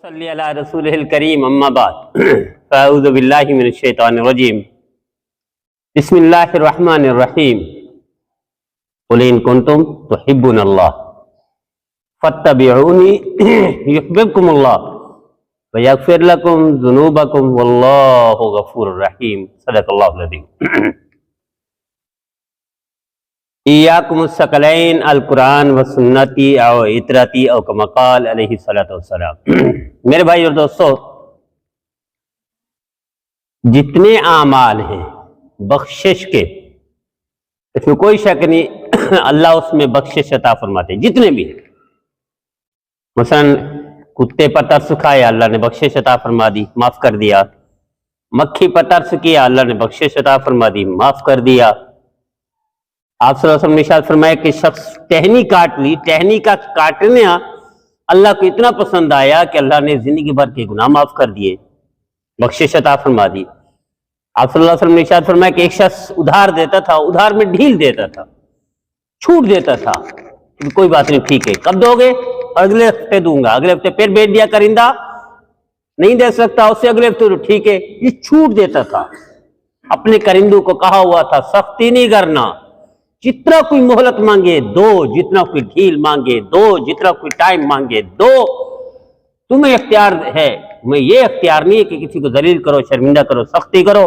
صلی علی رسول الکریم اما بعد فاعوذ باللہ من الشیطان الرجیم بسم اللہ الرحمن الرحیم قل ان کنتم تحبون اللہ فاتبعونی یحببکم اللہ ویغفر لکم ذنوبکم واللہ غفور الرحیم صدق اللہ العظیم۔ ایاکم الثقلین القرآن و سنتی او اطرتی او کما قال علیہ الصلوۃ والسلام۔ میرے بھائی اور دوستو، جتنے اعمال ہیں بخشش کے، اس میں کوئی شک نہیں اللہ اس میں بخشش عطا فرماتے ہیں، جتنے بھی ہیں۔ مثلا کتے پر ترس کھایا، اللہ نے بخشش عطا فرما دی، معاف کر دیا۔ مکھی پر ترس کیا، اللہ نے بخشش عطا فرما دی، معاف کر دیا۔ آپ صلی اللہ علیہ وسلم نے ارشاد فرمایا کہ شخص ٹہنی کاٹ لی، ٹہنی کا کاٹنے اللہ کو اتنا پسند آیا کہ اللہ نے زندگی بھر کے گناہ معاف کر دیے، بخشش عطا فرما دی۔ آپ صلی اللہ علیہ وسلم نے ارشاد فرمایا کہ ایک شخص ادھار دیتا تھا، ادھار میں ڈھیل دیتا تھا، چھوٹ دیتا تھا، کوئی بات نہیں، ٹھیک ہے، کب دو گے؟ اگلے ہفتے دوں گا۔ اگلے ہفتے پھر بیچ دیا کرندہ، نہیں دے سکتا، اس سے اگلے ہفتے ٹھیک ہے، یہ چھوٹ دیتا تھا۔ اپنے کرندوں کو کہا ہوا تھا سختی نہیں کرنا، جتنا کوئی مہلت مانگے دو، جتنا کوئی ڈھیل مانگے دو، جتنا کوئی ٹائم مانگے دو، تمہیں اختیار ہے، تمہیں یہ اختیار نہیں ہے کہ کسی کو ذلیل کرو، شرمندہ کرو، سختی کرو،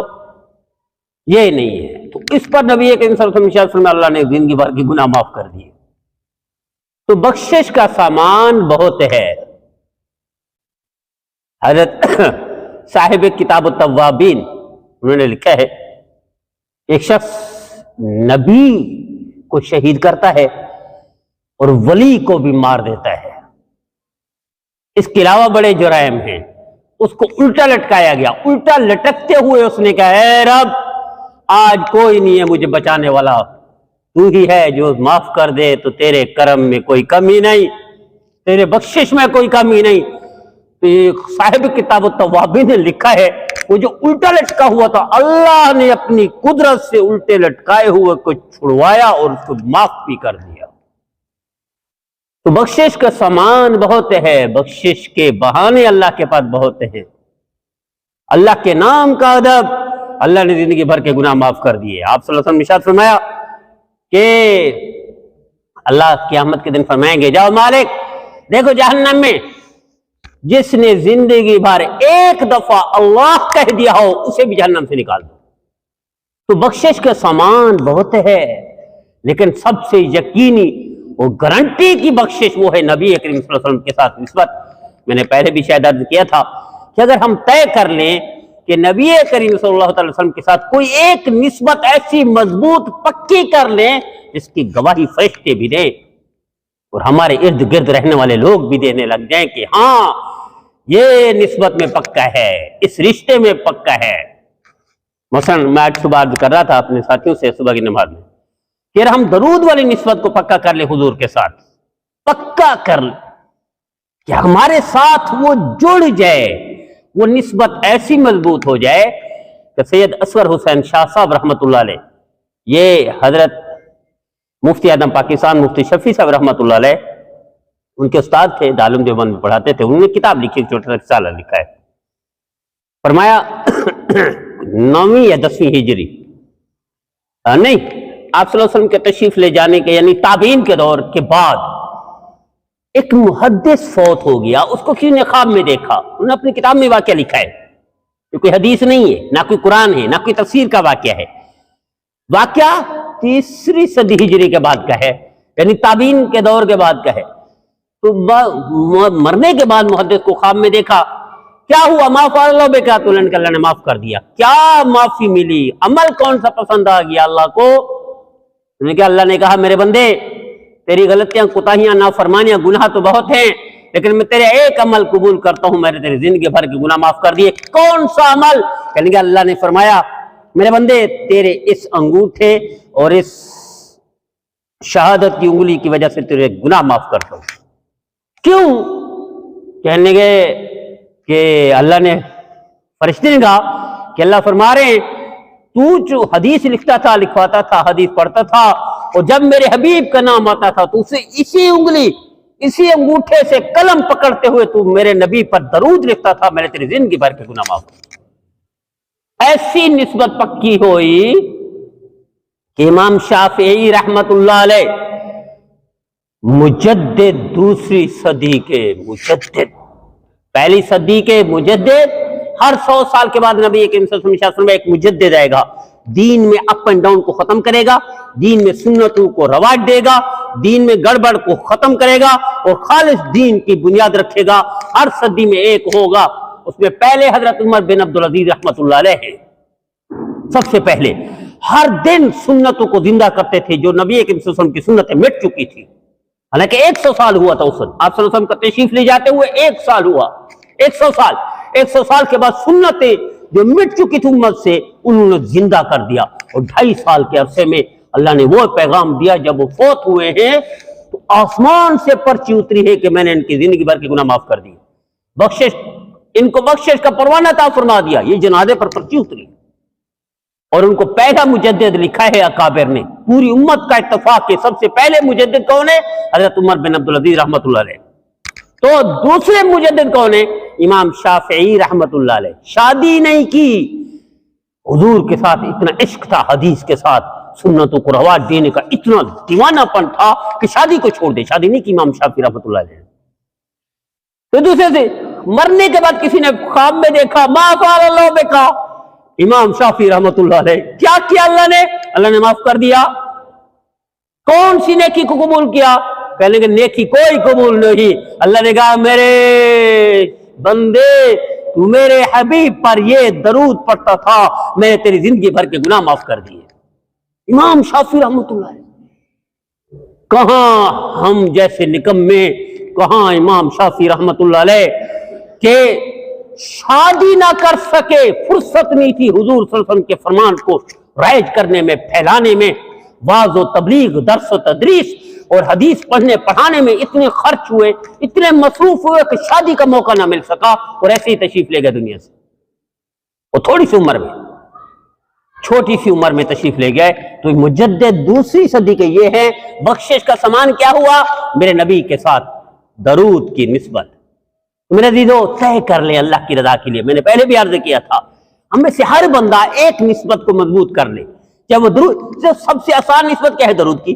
یہ نہیں ہے۔ تو اس پر نبی کریم صلی اللہ علیہ وسلم اللہ نے زندگی بھر کے گناہ معاف کر دیے۔ تو بخشش کا سامان بہت ہے۔ حضرت صاحب کتاب التوابین انہوں نے لکھا ہے، ایک شخص نبی کو شہید کرتا ہے اور ولی کو بھی مار دیتا ہے۔ اس کے علاوہ بڑے جرائم ہیں۔ اس کو الٹا لٹکایا گیا، الٹا لٹکتے ہوئے اس نے کہا، اے رب، آج کوئی نہیں ہے مجھے بچانے والا، تو ہی ہے جو معاف کر دے، تو تیرے کرم میں کوئی کمی نہیں، تیرے بخشش میں کوئی کمی نہیں۔ تو یہ صاحب کتاب التوابین نے لکھا ہے، وہ جو الٹا لٹکا ہوا تھا، اللہ نے اپنی قدرت سے الٹے لٹکائے ہوئے کو چھڑوایا اور اس کو معاف بھی کر دیا۔ تو بخشش کا سامان بہت ہے، بخشش کے بہانے اللہ کے پاس بہت ہیں۔ اللہ کے نام کا ادب، اللہ نے زندگی بھر کے گناہ معاف کر دیے۔ آپ صلی اللہ علیہ وسلم نے ارشاد فرمایا کہ اللہ قیامت کے دن فرمائیں گے، جاؤ مالک، دیکھو جہنم میں جس نے زندگی بھر ایک دفعہ اللہ کہہ دیا ہو، اسے بھی جہنم سے نکال دو۔ تو بخشش کا سامان بہت ہے، لیکن سب سے یقینی وہ گارنٹی کی بخشش وہ ہے نبی کریم صلی اللہ علیہ وسلم کے ساتھ نسبت۔ میں نے پہلے بھی شاید عرض کیا تھا کہ اگر ہم طے کر لیں کہ نبی کریم صلی اللہ علیہ وسلم کے ساتھ کوئی ایک نسبت ایسی مضبوط پکی کر لیں جس کی گواہی فرشتے بھی دیں اور ہمارے ارد گرد رہنے والے لوگ بھی دینے لگ جائیں کہ ہاں یہ نسبت میں پکا ہے، اس رشتے میں پکا ہے۔ مثلا میں آج صبح عرض کر رہا تھا اپنے ساتھیوں سے صبح کی نماز میں کہ ہم درود والی نسبت کو پکا کر لیں، حضور کے ساتھ پکا کر لیں کہ ہمارے ساتھ وہ جڑ جائے، وہ نسبت ایسی مضبوط ہو جائے کہ سید اصغر حسین شاہ صاحب رحمۃ اللہ علیہ، یہ حضرت مفتی اعظم پاکستان مفتی شفیع صاحب رحمۃ اللہ علیہ، ان کے استاد تھے، دارالعلوم دیوبند میں پڑھاتے تھے، انہوں نے کتاب لکھی، چھوٹا سا رسالہ لکھا ہے۔ فرمایا 9ویں یا 10ویں ہجری نہیں، آپ صلی اللہ علیہ وسلم کے تشریف لے جانے کے یعنی تابعین کے دور کے بعد ایک محدث فوت ہو گیا، اس کو کسی نے خواب میں دیکھا، انہوں نے اپنی کتاب میں واقعہ لکھا ہے، یہ کوئی حدیث نہیں ہے، نہ کوئی قرآن ہے، نہ کوئی تفسیر کا واقعہ ہے، واقعہ 3 صدی ہجری کے بعد کا ہے، یعنی تابعین کے دور کے بعد کا ہے۔ تو مرنے کے بعد محدث کو خواب میں دیکھا، کیا ہوا؟ معاف اللہ بے کیا، تو اللہ نے معاف کر دیا۔ کیا معافی ملی؟ عمل کون سا پسند آ گیا اللہ کو؟ اللہ نے کہا میرے بندے، تیری غلطیاں، کوتاہیاں، نافرمانیاں، گناہ تو بہت ہیں، لیکن میں تیرے ایک عمل قبول کرتا ہوں، میں نے تیری زندگی بھر کے گناہ معاف کر دیے۔ کون سا عمل؟ کہ اللہ نے فرمایا میرے بندے، تیرے اس انگوٹھے اور اس شہادت کی انگلی کی وجہ سے تیرے گناہ معاف کرتا ہوں۔ کیوں؟ کہنے گے کہ اللہ نے، فرشتے نے کہا کہ اللہ فرما رہے ہیں تو جو حدیث لکھتا تھا، لکھواتا تھا، حدیث پڑھتا تھا، اور جب میرے حبیب کا نام آتا تھا تو اسے اسی انگلی، اسی انگوٹھے سے قلم پکڑتے ہوئے تو میرے نبی پر درود لکھتا تھا، میں نے تیری زندگی بھر کے گناہ معاف کر۔ ایسی نسبت پکی ہوئی کہ امام شافعی رحمت اللہ علیہ مجدد دوسری صدی کے مجدد، پہلی صدی کے مجدد، ہر 100 سال کے بعد نبی کریم صلی اللہ علیہ وسلم ایک مجدد آئے گا، دین میں اپ اینڈ ڈاؤن کو ختم کرے گا، دین میں سنتوں کو رواج دے گا، دین میں گڑبڑ کو ختم کرے گا اور خالص دین کی بنیاد رکھے گا۔ ہر صدی میں ایک ہوگا، اس میں پہلے حضرت عمر بن عبدالعزیز رحمت اللہ علیہ ہیں، سب سے پہلے ہر دن سنتوں کو زندہ کرتے تھے جو نبی کریم صلی اللہ علیہ وسلم کی سنتیں مٹ چکی تھی، حالانکہ 100 سال ہوا تھا اس وقت، آپ صلی اللہ علیہ وسلم کا تشریف لے جاتے ہوئے 1 سال ہوا، 100 سال کے بعد سنتیں جو مٹ چکی تھی امت سے انہوں نے زندہ کر دیا، اور 2.5 سال کے عرصے میں اللہ نے وہ پیغام دیا، جب وہ فوت ہوئے ہیں تو آسمان سے پرچی اتری ہے کہ میں نے ان کی زندگی بھر کے گناہ معاف کر دی، بخشش، ان کو بخشش کا پروانہ عطا فرما دیا، یہ جنازے پر پرچی اتری، اور ان کو پہلا مجدد لکھا ہے اکابر نے، پوری امت کا اتفاق کہ سب سے پہلے مجدد کون ہے؟ حضرت عمر بن عبدالعزیز رحمت اللہ علیہ۔ تو دوسرے مجدد کون ہے؟ امام شافعی رحمت اللہ علیہ۔ شادی نہیں کی، حضور کے ساتھ اتنا عشق تھا، حدیث کے ساتھ سنتوں کو رواج دینے کا اتنا دیوانہ پن تھا کہ شادی کو چھوڑ دے، شادی نہیں کی امام شافعی رحمت اللہ علیہ۔ تو دوسرے سے مرنے کے بعد کسی نے خواب میں دیکھا، ما فعل اللہ بکا، امام شافعی رحمت اللہ علیہ، کیا کیا اللہ نے؟ اللہ نے معاف کر دیا۔ کون سی نیکی کو قبول کیا؟ کہنے کہ نیکی کوئی قبول نہیں، اللہ نے کہا میرے بندے تو میرے حبیب پر یہ درود پڑھتا تھا، میں نے تیری زندگی بھر کے گناہ معاف کر دیے۔ امام شافعی رحمت اللہ علیہ، کہاں ہم جیسے نکمے، کہاں امام شافعی رحمت اللہ علیہ کہ شادی نہ کر سکے، فرصت نہیں تھی حضور صلی اللہ علیہ وسلم کے فرمان کو رائج کرنے میں، پھیلانے میں، واعظ و تبلیغ، درس و تدریس اور حدیث پڑھنے پڑھانے میں اتنے خرچ ہوئے، اتنے مصروف ہوئے کہ شادی کا موقع نہ مل سکا، اور ایسے ہی تشریف لے گئے دنیا سے، اور تھوڑی سی عمر میں، چھوٹی سی عمر میں تشریف لے گئے۔ تو مجدد دوسری صدی کے یہ ہیں، بخشش کا سامان کیا ہوا؟ میرے نبی کے ساتھ درود کی نسبت۔ میرے عزیزو، طے کر لیں اللہ کی رضا کے لیے، میں نے پہلے بھی عرض کیا تھا، ہم میں سے ہر بندہ ایک نسبت کو مضبوط کر لے، چاہے وہ درود، سب سے آسان نسبت کیا ہے درود کی؟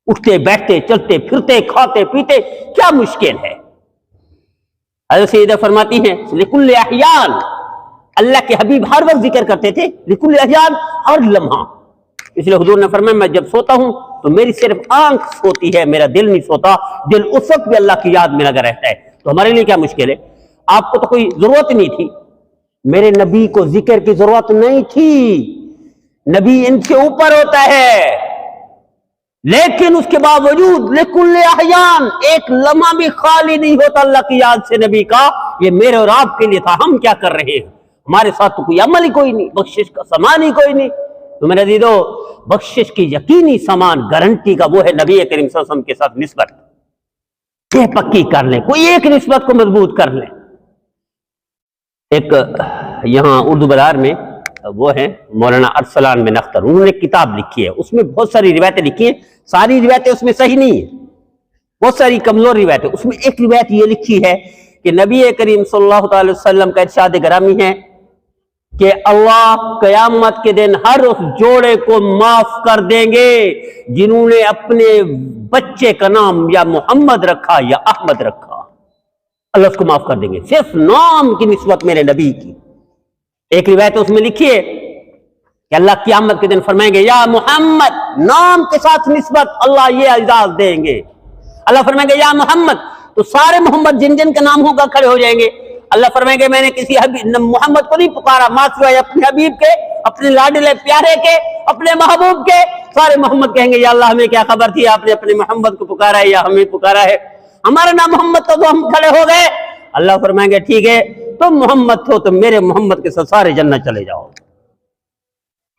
اٹھتے بیٹھتے چلتے پھرتے کھاتے پیتے کیا مشکل ہے؟ حضرت سیدہ فرماتی ہیں لکل احیان، اللہ کے حبیب ہر وقت ذکر کرتے تھے لکل احیان، ہر لمحہ، اس لیے حضور نے فرمایا میں جب سوتا ہوں تو میری صرف آنکھ سوتی ہے، میرا دل نہیں سوتا، دل اس وقت بھی اللہ کی یاد میں لگا رہتا ہے۔ تو ہمارے لیے کیا مشکل ہے؟ آپ کو تو کوئی ضرورت نہیں تھی، میرے نبی کو ذکر کی ضرورت نہیں تھی، نبی ان سے اوپر ہوتا ہے، لیکن اس کے باوجود لکل احیان، ایک لمحہ بھی خالی نہیں ہوتا اللہ کی یاد سے نبی کا۔ یہ میرے اور آپ کے لیے تھا، ہم کیا کر رہے ہیں؟ ہمارے ساتھ تو کوئی عمل ہی کوئی نہیں، بخشش کا سامان ہی کوئی نہیں۔ تو میرے عزیزو، بخشش کی یقینی سامان گارنٹی کا وہ ہے نبی کریم صلی اللہ علیہ وسلم کے ساتھ نسبت، یہ پکی کر لیں، کوئی ایک نسبت کو مضبوط کر لیں۔ ایک یہاں اردو بازار میں وہ ہے مولانا ارسلان بن اختر، انہوں نے کتاب لکھی ہے، اس میں بہت ساری روایتیں لکھی ہیں، ساری روایتیں اس میں صحیح نہیں ہیں، بہت ساری کمزور روایتیں۔ اس میں ایک روایت یہ لکھی ہے کہ نبی کریم صلی اللہ تعالی وسلم کا ارشاد گرامی ہے کہ اللہ قیامت کے دن ہر اس جوڑے کو معاف کر دیں گے جنہوں نے اپنے بچے کا نام یا محمد رکھا یا احمد رکھا، اللہ اس کو معاف کر دیں گے، صرف نام کی نسبت میرے نبی کی۔ ایک روایت اس میں لکھی ہے کہ اللہ قیامت کے دن فرمائیں گے یا محمد، نام کے ساتھ نسبت اللہ یہ اعزاز دیں گے، اللہ فرمائیں گے یا محمد، تو سارے محمد جن جن کا نام ہوگا کھڑے ہو جائیں گے، اللہ فرمائیں گے میں نے کسی محمد کو نہیں پکارا ماں سوائے اپنے حبیب کے، اپنے لاڈلے پیارے کے، اپنے محبوب کے۔ سارے محمد کہیں گے یا اللہ ہمیں کیا خبر تھی آپ نے اپنے محمد کو پکارا ہے یا ہمیں پکارا ہے، ہمارا نام محمد تھا تو ہم کھڑے ہو گئے۔ اللہ فرمائیں گے ٹھیک ہے تم محمد ہو تو میرے محمد کے ساتھ سارے جنت چلے جاؤ۔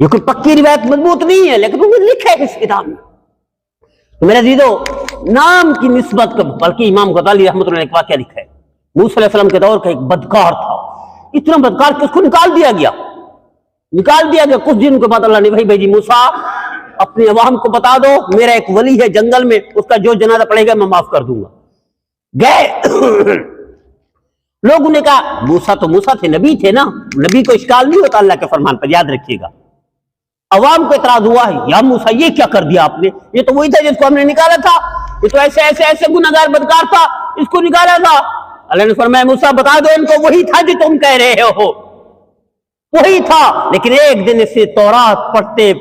یہ کوئی پکی روایت مضبوط نہیں ہے لیکن وہ لکھا ہے اس کتاب میں۔ میرے عزیزو، نام کی نسبت کا، بلکہ امام غزالی رحمۃ اللہ نے ایک واقعہ لکھا ہے، موسیٰ علیہ السلام کے دور کا ایک بدکار تھا، اتنا بدکار کہ اس کو نکال دیا گیا۔ کچھ دن کے بعد اللہ نے بھائی جی موسیٰ اپنے عوام کو بتا دو میرا ایک ولی ہے جنگل میں، اس کا جو جنازہ پڑے گا میں معاف کر دوں گا۔ گئے لوگوں نے کہا موسیٰ تو موسیٰ تھے، نبی تھے نا، نبی کو اشکال نہیں ہوتا اللہ کے فرمان پر، یاد رکھیے گا۔ عوام کو اعتراض ہوا ہے، یا موسیٰ یہ کیا کر دیا آپ نے، یہ تو وہی تھا جس کو ہم نے نکالا تھا، یہ تو ایسے ایسے ایسے گناہگار بدکار تھا، اس کو نکالا تھا۔ اللہ نے فرمایا موسیٰ بتا دو ان کو وہی تھا جو تم کہہ رہے ہو، وہی تھا، لیکن ایک دن اسے تورات پڑھتے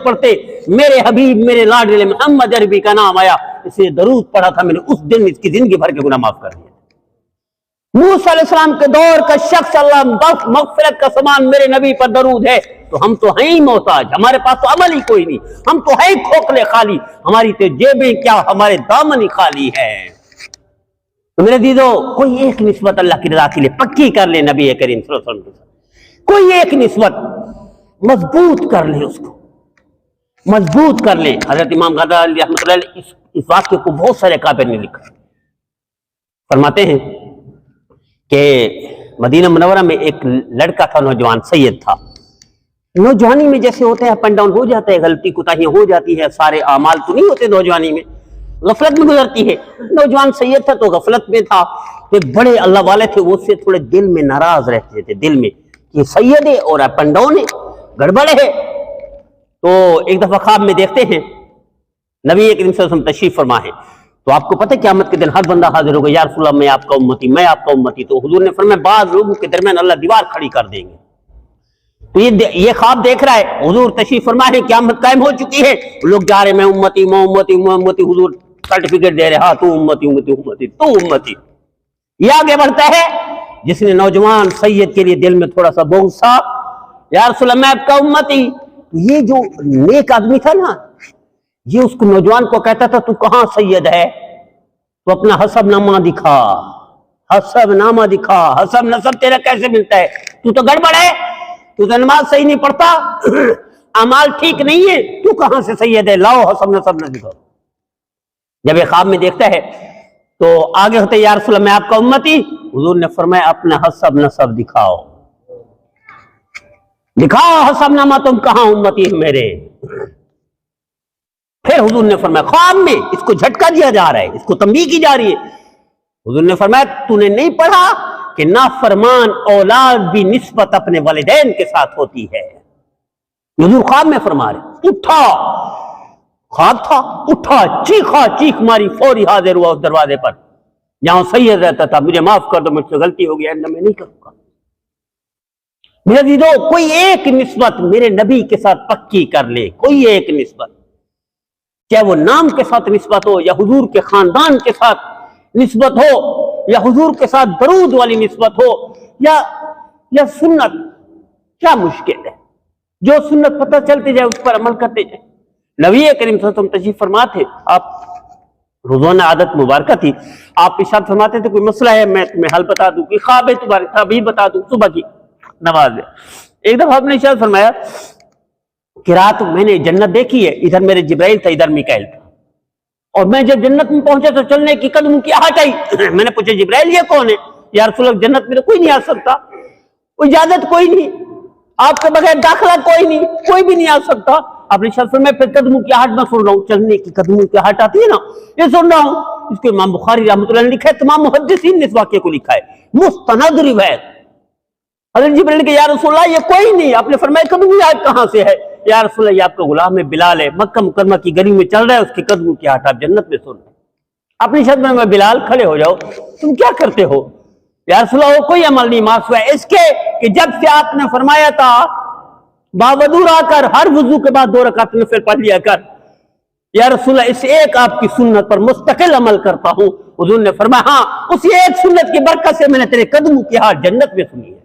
پڑھتے میرے حبیب میرے لاڈلے محمد عربی کا نام آیا، اسے درود پڑھا تھا، میں نے اس دن اس کی زندگی بھر کے گناہ معاف کر دیے۔ موسیٰ علیہ السلام کے دور کا شخص اللہ مغفرت کا سامان میرے نبی پر درود ہے، تو ہم تو ہیں ہی محتاج، ہمارے پاس تو عمل ہی کوئی نہیں، ہم تو ہیں کھوکھلے خالی، ہماری تو جیبیں کیا ہمارے دامن ہی خالی ہے۔ تو میرے عزیزو کوئی ایک نسبت اللہ کی رضا کے لیے پکی کر لے نبی کریم صلی اللہ علیہ وسلم کے ساتھ، کوئی ایک نسبت مضبوط کر لے، اس کو مضبوط کر لے۔ حضرت امام غزالی رحمۃ اللہ علیہ اس واقعے کو بہت سارے کاتب نے لکھا، فرماتے ہیں کہ مدینہ منورہ میں ایک لڑکا تھا، نوجوان سید تھا۔ نوجوانی میں جیسے ہوتے ہیں اپ اینڈ ڈاؤن ہو جاتا ہے، غلطی کوتاہیاں ہو جاتی ہے، سارے اعمال تو نہیں ہوتے نوجوانی میں، غفلت میں گزرتی ہے۔ نوجوان سید تھا تو غفلت میں تھا، ایک بڑے اللہ والے تھے، وہ اس سے تھوڑے دل میں ناراض رہتے تھے، دل میں کہ سید ہے اور اپ اینڈ ڈاؤن ہے، گڑبڑ ہے۔ تو ایک دفعہ خواب میں دیکھتے ہیں نبی کریم صلی اللہ علیہ وسلم تشریف فرما ہے، تو آپ کو پتہ ہے قیامت کے دن ہر بندہ حاضر ہوگا، یا رسول اللہ میں آپ کا امتی، میں آپ کا امتی۔ تو حضور نے فرمایا بعض لوگوں کے درمیان اللہ دیوار کھڑی کر دیں گے۔ تو یہ خواب دیکھ رہا ہے، حضور تشریف فرما ہے، قیامت قائم ہو چکی ہے، لوگ جا رہے میں امتی میں امتی میں امتی، حضور سرٹیفکیٹ دے رہے، ہاں تو امتی امتی امتی تو امتی۔ یہ آگے بڑھتا ہے، جس نے نوجوان سید کے لیے دل میں تھوڑا سا بغض تھا، یا رسول اللہ میں آپ کا امتی، یہ جو نیک آدمی تھا نا، یہ اس کو نوجوان کو کہتا تھا تو کہاں سید ہے، تو اپنا حسب نامہ دکھا، حسب نامہ دکھا، حسب نسب تیرا کیسے ملتا ہے، تو گڑبڑ ہے، تو نماز صحیح نہیں پڑھتا، اعمال ٹھیک نہیں ہے، تو کہاں سے سید ہے، لاؤ حسب نسب نہ دکھاؤ۔ جب یہ خواب میں دیکھتا ہے تو آگے ہوتے یا رسول اللہ میں آپ کا امتی، حضور نے فرمایا اپنا حسب نسب دکھاؤ، دکھاؤ حسب نامہ، تم کہاں امتی ہے میرے۔ پھر حضور نے فرمایا خواب میں اس کو جھٹکا دیا جا رہا ہے، اس کو تنبیہ کی جا رہی ہے، حضور نے فرمایا تو نے نہیں پڑھا کہ نافرمان اولاد بھی نسبت اپنے والدین کے ساتھ ہوتی ہے۔ حضور خواب میں فرما رہے، اٹھا، خواب تھا، اٹھا، چیخا، چیخ ماری، فوری حاضر ہوا اس دروازے پر جہاں سید رہتا تھا، مجھے معاف کر دو، مجھ سے غلطی ہو گئی، میں نہیں کروں گا۔ میرے عزیزو کوئی ایک نسبت میرے نبی کے ساتھ پکی کر لے، کوئی ایک نسبت، چاہے وہ نام کے ساتھ نسبت ہو، یا حضور کے خاندان کے ساتھ نسبت ہو، یا حضور کے ساتھ درود والی نسبت ہو، یا سنت، کیا مشکل ہے، جو سنت پتہ چلتے جائے اس پر عمل کرتے جائے۔ نبی کریم صلی اللہ علیہ وسلم تشریف فرما تھے، آپ روزانہ عادت مبارکہ تھی، آپ ارشاد فرماتے تھے کوئی مسئلہ ہے میں تمہیں حل بتا دوں، کوئی خواب ہے تمہارے تعبیر بتا دوں، صبح کی نماز ہے۔ ایک دفعہ آپ نے ارشاد فرمایا کہ رات میں نے جنت دیکھی ہے، ادھر میرے جبرائیل تھا، ادھر میکائیل تھا، اور میں جب جنت میں پہنچا تو چلنے کی قدم کی آہٹ آئی، میں نے پوچھا جبرائیل یہ کون ہے، یا رسول اللہ جنت میں تو کوئی نہیں آ سکتا، اجازت کوئی نہیں، آپ کے بغیر داخلہ کوئی نہیں، کوئی بھی نہیں آ سکتا۔ آپ نے ارشاد فرمایا پھر قدموں کی آہٹ میں سن رہا ہوں، چلنے کی قدموں کی آہٹ آتی ہے نا، یہ سن رہا ہوں۔ اس کو امام بخاری رحمۃ اللہ نے لکھا ہے، تمام محدثین نے اس واقعے کو لکھا ہے، مستند روایت۔ حضرت جبرائیل کہ یا رسول اللہ یہ کوئی نہیں، آپ نے فرمایا قدموں کی آہٹ کہاں سے ہے، یا رسول اللہ یہ آپ کا غلام ہے بلال ہے، مکہ مکرمہ کی گلی میں چل رہا ہے، اس کی قدموں کی آہٹ آپ جنت میں سن رہے ہیں۔ آپ نے ارشاد فرمایا بلال کھڑے ہو جاؤ، تم کیا کرتے ہو، یا رسول اللہ وہ کوئی عمل نہیں معاف ہوا ہے اس کے کہ جب سے آپ نے فرمایا تھا باوضو آ کر ہر وضو کے بعد 2 رکعت نفل پڑھ لیا کر، یا رسول اللہ اس ایک آپ کی سنت پر مستقل عمل کرتا ہوں۔ حضور نے فرمایا ہاں اسی ایک سنت کی برکت سے میں نے تیرے قدموں کی ہار جنت میں سنی ہے۔